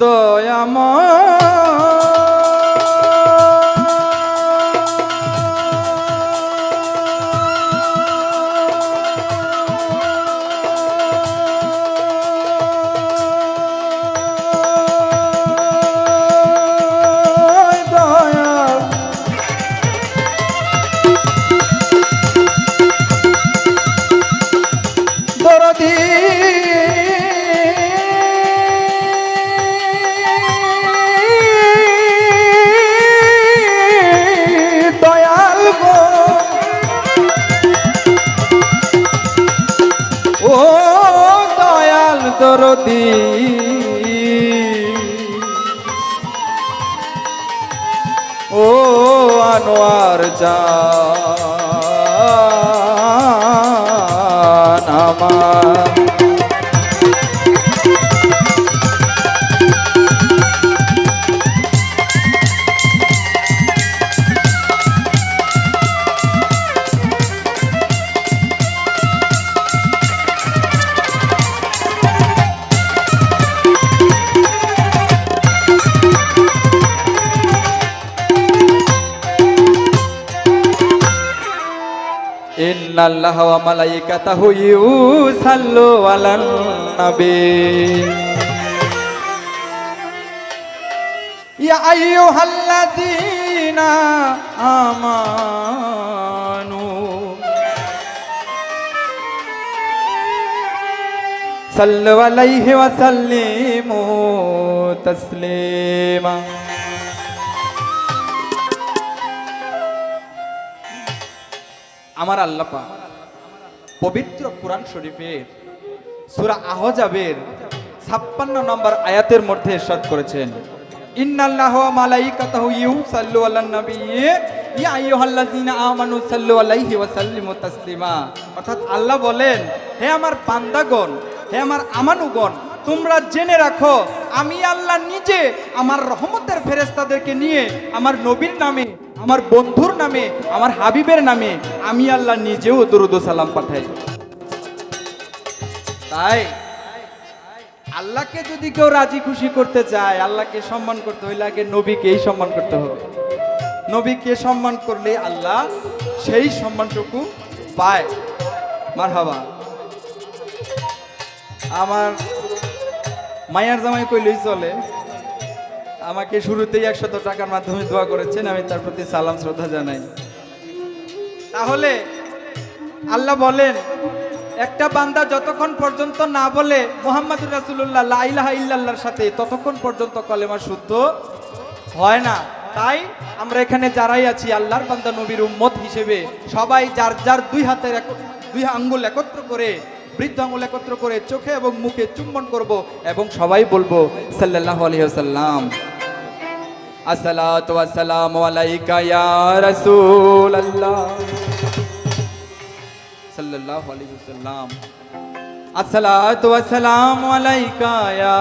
দয়াময় দরদি ও আনোয়ার জান আমার ইন্নাল্লাহা ওয়া মালাইকাতাহু ইউসাল্লু আলান নবী ইয়া আইয়ুহাল্লাযীনা আমানু সাল্লু আলাইহি ওয়া সাল্লিমু তাসলিমা। আমার আল্লাহ পাক পবিত্র কুরআন শরীফের সূরা আহজাবের 56 নম্বর আয়াতের মধ্যে ইরশাদ করেছেন, ইন্নাল্লাহা ওয়া মালাইকাতাহু ইউসাল্লু আলান নবী ইয়া আইয়ুহাল্লাযীনা আমানু সাল্লু আলাইহি ওয়া সাল্লিমু তাসলিমা। অর্থাৎ আল্লাহ বলেন, হে আমার বান্দাগণ, হে আমার আমানুগণ, তোমরা জেনে রাখো আমি আল্লাহ নিজে আমার রহমতের ফেরেশতাদেরকে নিয়ে আমার নবীর নামে, আমার বন্ধুর নামে, আমার হাবিবের নামে আমি আল্লাহ নিজেও দরুদ ও সালাম পাঠাই। তাই আল্লাহকে যদি কেউ রাজি খুশি করতে চায়, আল্লাহকে সম্মান করতে হইলে আগে নবীকেই সম্মান করতে হবে। নবীকে সম্মান করলে আল্লাহ সেই সম্মানটুকু পায়। মারহাবা। আমার মায়ার জামাই কইলেই চলে, আমাকে শুরুতেই 100 টাকার মাধ্যমে দোয়া করেছেন, আমি তার প্রতি সালাম শ্রদ্ধা জানাই। তাহলে আল্লাহ বলেন, একটা বান্দা যতক্ষণ পর্যন্ত না বলে মুহাম্মাদুর রাসূলুল্লাহ লা ইলাহা ইল্লাল্লাহর সাথে, ততক্ষণ পর্যন্ত কলেমা শুদ্ধ হয় না। তাই আমরা এখানে যারাই আছি আল্লাহর বান্দা নবীর উম্মত হিসেবে সবাই যার যার দুই আঙ্গুল একত্র করে, বৃদ্ধ আঙ্গুল একত্র করে চোখে এবং মুখে চুম্বন করব এবং সবাই বলবো সাল্লাল্লাহু আলাইহি ওয়াসাল্লাম, আসসালাতু ওয়াসসালামু আলাইকা ইয়া রাসূলুল্লাহ সাল্লাল্লাহু আলাইহি ওয়াসাল্লাম, আসসালাতু ওয়াসসালামু আলাইকা ইয়া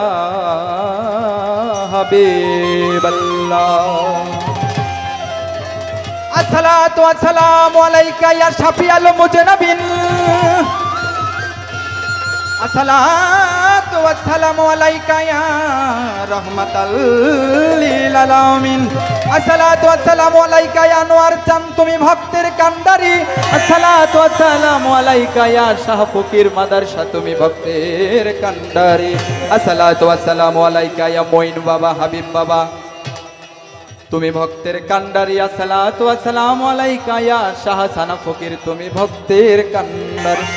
হাবিবাল্লাহ, আসসালাতু ওয়াসসালামু আলাইকা ইয়া শাফিআল মুজনাবিন, আসসালাতু ওয়াসসালামু আলাইকা ইয়া রাহমাতাল লিল আলামিন, আসসালাতু ওয়াসসালামু আলাইকা ইয়া আনোয়ার চাঁদ তুমি ভক্তের কান্ডারি, আসসালাতু ওয়াসসালামু আলাইকা ইয়া শাহ ফকির মাদারসা তুমি ভক্তের কান্ডারি, আসসালাতু ওয়াসসালামু আলাইকা ইয়া মঈন বাবা হাবিব বাবা তুমি ভক্তের কান্ডারি, আসসালাতু ওয়াসসালামু আলাইকা ইয়া শাহ সানা ফকির তুমি ভক্তের কান্ডারি।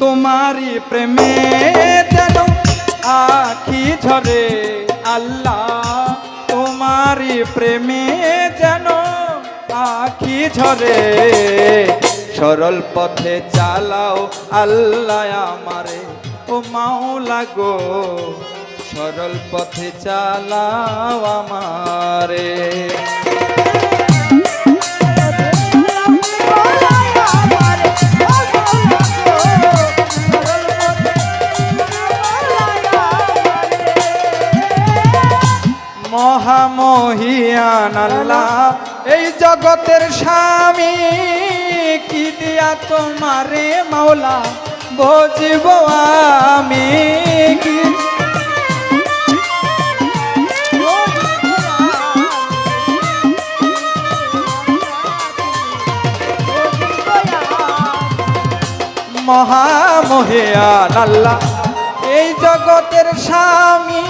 তোমারি প্রেমে যেন আখি ঝরে আল্লাহ, তোমারি প্রেমে যেন আখি ঝরে, সরল পথে চালাও আল্লাহ আমারে ও মাওলা গো, সরল পথে চালাও আমারে। মহামহিয়ান আল্লাহ এই জগতের স্বামী, কি দিয়া তোমারে মাওলা ভজিব আমি কি মহামহিয়ান আল্লাহ এই জগতের স্বামী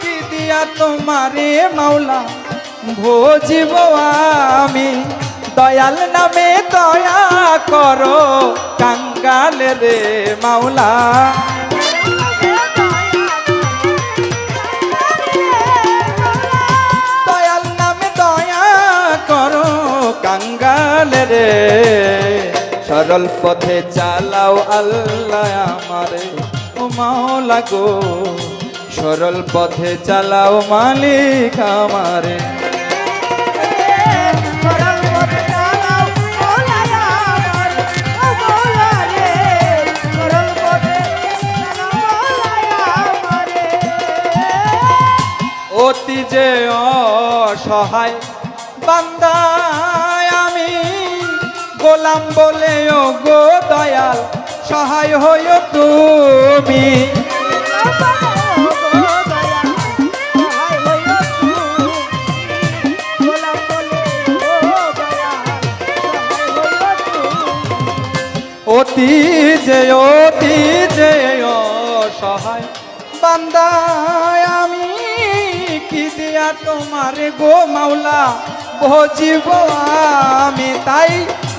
কি দিয়া তোমারে মাওলা ভজিব আমি দয়াল নামে দয়া করো কাঙ্গাল রে মাওলা দয়াল নামে দয়া করো কাঙ্গাল রে সরল পথে চালাও আল্লাহ আমারে ও মাওলা গো সরল পথে চালাও মালিক আমারে অতি যে অসহায় বান্দায় আমি গোলাম বলে ও গো দয়াল সহায় হইও তুমি অতি যে অসহায় বান্দায় আমি কি দিয়া তোমারে গো মাওলা ভজিব আমি তাই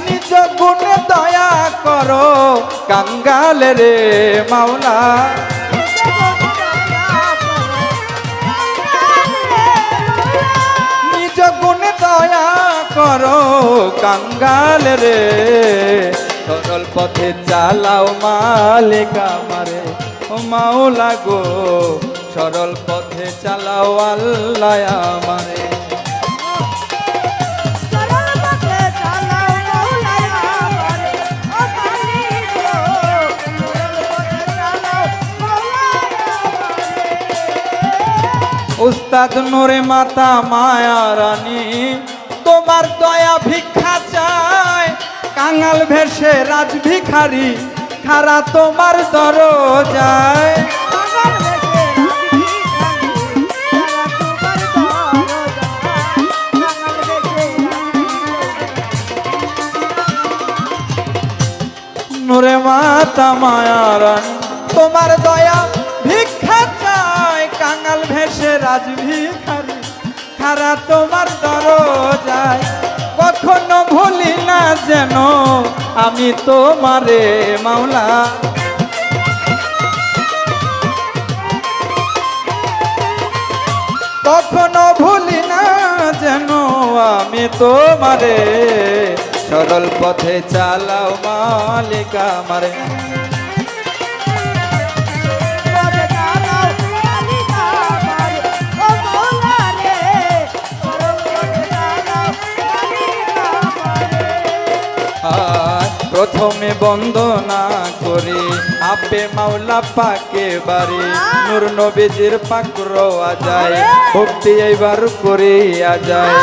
নিজ গুণে দয়া করো কাঙ্গাল রে মাওলা নিজ গুণে দয়া করো কাঙ্গাল রে সরল পথে চালাও মালিক আমারে ও মাওলা গো সরল পথে চালাও আল্লাহ আমারে উস্তাদ নূরে মাতা মায়া রানী তোমার দয়া ভিক্ষা চায় কাঙাল ভেসে রাজ ভিখারি খারা তোমার দরজায় নূরে মাতা মায়া রানী তোমার দয়া ভিক্ষা চায় কাঙাল ভেসে রাজ ভিখারি খারা তোমার দরজায় কখনো ভুলি না যেন আমি তোমারে মাওলা কখনো ভুলি না যেন আমি তোমারে সরল পথে চালাও মালিক আমারে প্রথমে বন্দনা করি আপে মাওলা পাকে বাড়ি নূর নবীজির পাক রওয়া যায় ভক্তি এইবার করিয়া যায়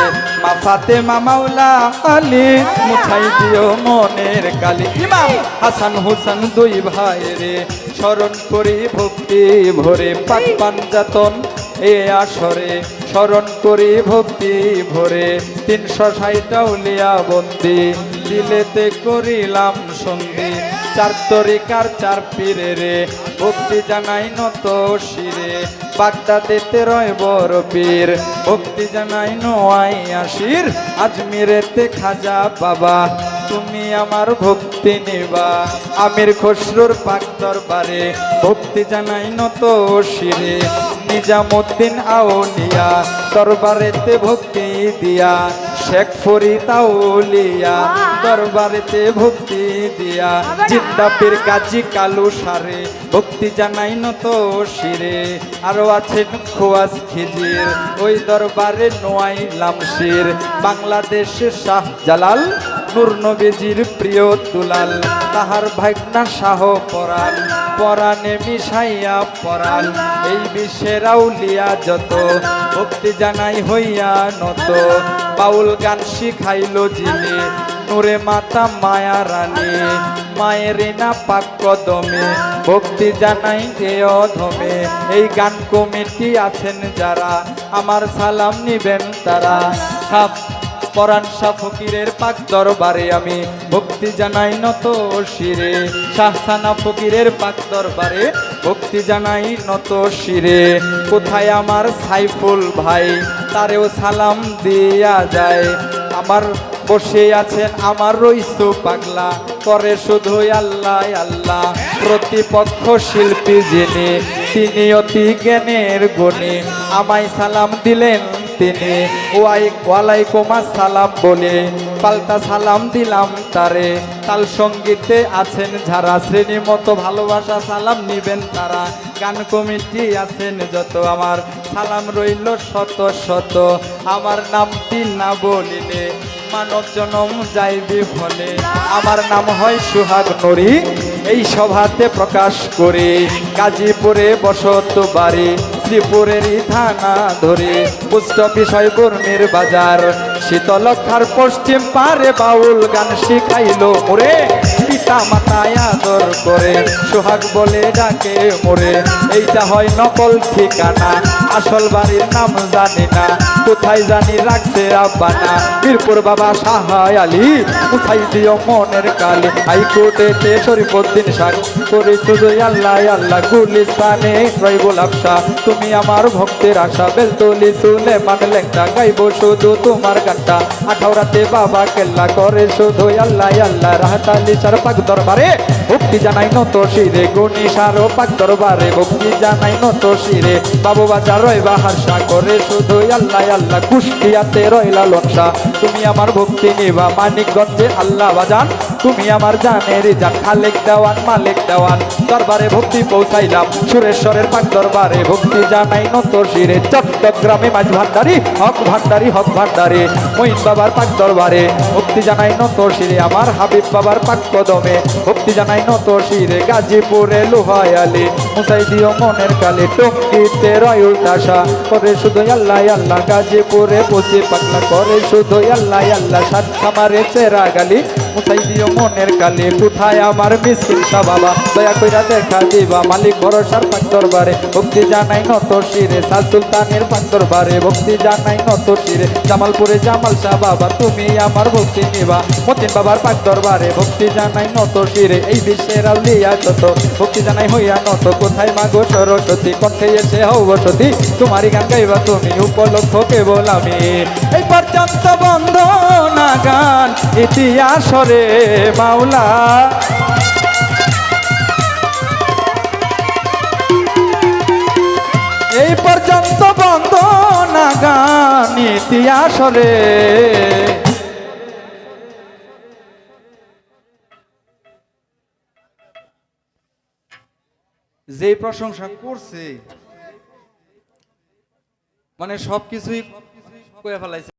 মা ফাতেমা মাওলা আলী মুছাই দিও মনের কালি ইমাম হাসান হুসান দুই ভাই রে স্মরণ করি ভক্তি ভরে পাক পাঞ্জাতন এ আসরে স্মরণ করি ভক্তি ভরে 360 আউলিয়া বন্দি দিলেতে করিলাম সন্ধি 4 তরিকার 4 পীরে রে ভক্তি জানাই নত শিরে বাগদাদেতে রয় বড় পীর ভক্তি জানাই নোয়াই আশির আজমিরেতে খাজা বাবা তুমি আমার ভক্তি নিবা আমির খসরুর পাক দরবারে ভক্তি জানাই নত শিরে নিজামুদ্দিন আউলিয়া দরবারেতে ভক্তি দিয়া শেখ ফরিদ আউলিয়া দরবারেতে ভক্তি দিয়া জিন্দা পীর কাজী কালু সারে ভক্তি জানাই নত শিরে আরো আছেন খোয়াজ খিজির ওই দরবারে নোয়াইলাম শির বাংলাদেশের শাহ জালাল নূর নবীজির প্রিয় দুলাল তাহার ভাগনা শাহ পরাণ পরাণে মিশাইয়া পরাণ এই বিশ্বের আউলিয়া যত ভক্তি জানাই হইয়া নত বাউল গান শিখাইল যিনি নূরে মাতা মায়া রানী, মায়ের না পাক কদমে ভক্তি জানাই এ অধমে। এই গান কমিটি আছেন যারা, আমার সালাম নিবেন তারা। সাপ পরাণ শাহ ফকিরের পাক দরবারে আমি ভক্তি জানাই নত শিরে। শাহসানা ফকিরের পাক দরবারে ভক্তি জানাই নত শিরে। কোথায় আমার সাইফুল ভাই, তারেও সালাম দিয়া যায়। আমার বসে আছেন আমার রইসু পাগলা, করে শুধু আল্লাহ আল্লাহ। প্রতিপক্ষ শিল্পী যিনি, তিনি অতি জ্ঞানের গুণী। আমায় সালাম দিলেন তিনি, ওয়ালাইকুম আসসালাম বলে পাল্টা সালাম দিলাম তারে। তাল সঙ্গীতে আছেন যারা, শ্রেণী মতো ভালোবাসা সালাম নিবেন তারা। গান কমিটি আছেন যত, আমার সালাম রইল শত শত। আমার নামটি না বলিলে মানব জনম যাইবি ফলে। আমার নাম হয় সোহাগ নুরি, এই সভাতে প্রকাশ করে। গাজীপুরে বসত বাড়ি, শ্রীপুরেরই থানা ধরে। পোস্ট অফিস হয় বর্মির বাজার, শীতলক্ষার পশ্চিম পারে বাউল গান শিখাইলো মোরে। পিতা মাতায় আদর করে সোহাগ বলে ডাকে মোরে। এইটা হয় নকল ঠিকানা, আসল বাড়ির নাম জানি না। কোথায় জানি রাখছে আব্বানা, বীরপুর বাবা সাহায় আলী। কোথায় দিও মনের কালি, হাইকোর্টে শরীফুদ্দিন শাহ করে শুধু আল্লাহ আল্লাহ। গুলিস্তানে রইবুল আফসা, তুমি আমার ভক্তের আশা। বেলতলি সুলেমান লেংটা, গাইব শুধু তোমার গানটা। আঠাউরাতে বাবা কেল্লা, করে শুধু আল্লাহ আল্লাহ। রাহাতালি সার পাক দরবারে ভক্তি জানাই নত শিরে। গণিসার পাক দরবারে ভক্তি জানাই নত শিরে। বাবু বাজার রইবা হাসা, করে শুধু আল্লাহ আল্লাহ। কুষ্টিয়াতে রইলা লনসা, তুমি আমার ভক্তি নিবা। মানিকগঞ্জে আল্লাহ বাজান, তুমি আমার জানের জান। খালেক দেওয়ান মালিক দেওয়ান দরবারে ভক্তি পৌঁছাইলাম। সুরেশ্বরের পাক দরবারে ভক্তি জানাই নত শিরে। চট্টগ্রামে মাঝ ভান্ডারি হক ভান্ডারি হক ভান্ডারি। মঈন বাবার পাক দরবারে ভক্তি জানাই নত শিরে। আমার হাবিব বাবার পাক কদমে ভক্তি জানাই নত শিরে। গাজীপুরে লোহায়ালি, মুসাই দিও মনের কালে। টঙ্গীতে রয়ুল দাসা, করে শুধু আল্লাহ আল্লাহ। গাজীপুরে বসে পাগলা, করে শুধু আল্লাহ আল্লাহ। সাত খামারে চেরা গালি, মুসাই দিও মনের কালে। কোথায় আমার মিসকিন শাহ বাবা, দয়া কইরা দেখা দিবা। মালিক ভরসার পাক দরবারে ভক্তি জানাই নত শিরে। শাহ সুলতানের পাক দরবারে ভক্তি জানাই নত শিরে। জামালপুরে জামাল শাহ বাবা, তুমি আমার ভক্তি নিবা। মতিন বাবার পাক দরবারে ভক্তি জানাই নত শিরে। এই বিশ্বের আউলিয়া যত ভক্তি জানাই হইয়া নত। কোথায় মাগো সরস্বতী, কণ্ঠে এসে হও বসতি। তোমারই গান গাইবা তুমি, উপলক্ষ কেবল আমি। এই পর্যন্ত বন্ধ না গান ইতিহাস রে মাওলা। এই পর্যন্ত বন্ধ না গান ইতিহাস রে। যে প্রশংসা করছে, মানে সবকিছুই কয়ে ফেলাইছে।